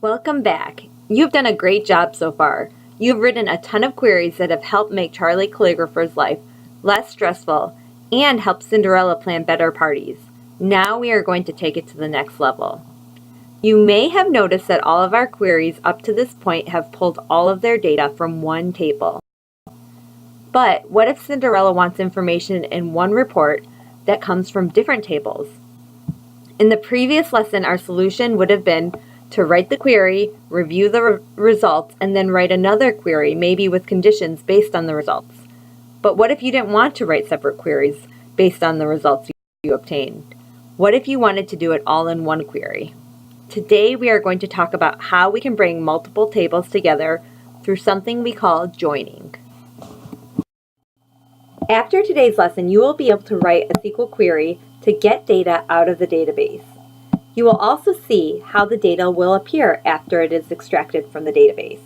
Welcome back. You've done a great job so far. You've written a ton of queries that have helped make Charlie Calligrapher's life less stressful and helped Cinderella plan better parties. Now we are going to take it to the next level. You may have noticed that all of our queries up to this point have pulled all of their data from one table. But what if Cinderella wants information in one report that comes from different tables? In the previous lesson, our solution would have been to write the query, review the results, and then write another query, maybe with conditions based on the results. But what if you didn't want to write separate queries based on the results you obtained? What if you wanted to do it all in one query? Today we are going to talk about how we can bring multiple tables together through something we call joining. After today's lesson, you will be able to write a SQL query to get data out of the database. You will also see how the data will appear after it is extracted from the database.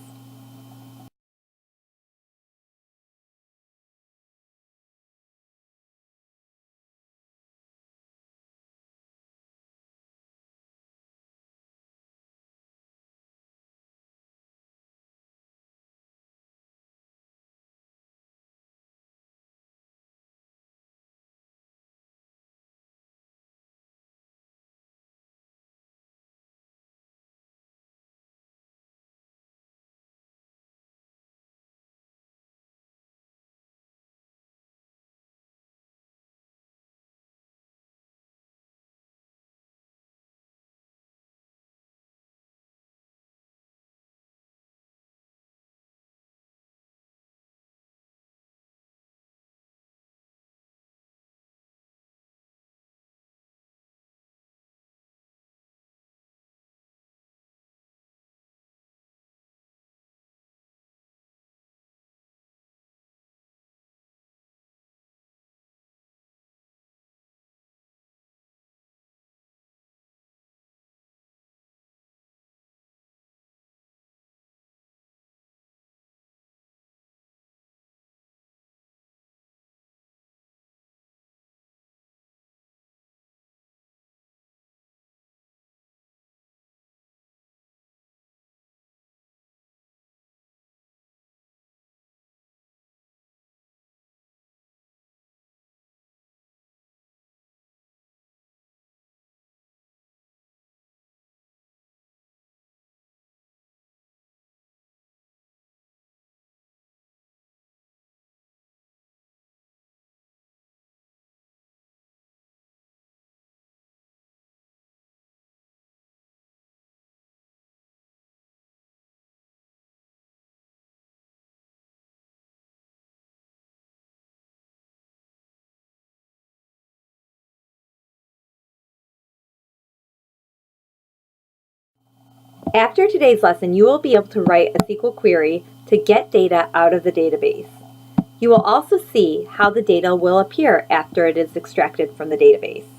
After today's lesson, you will be able to write a SQL query to get data out of the database. You will also see how the data will appear after it is extracted from the database.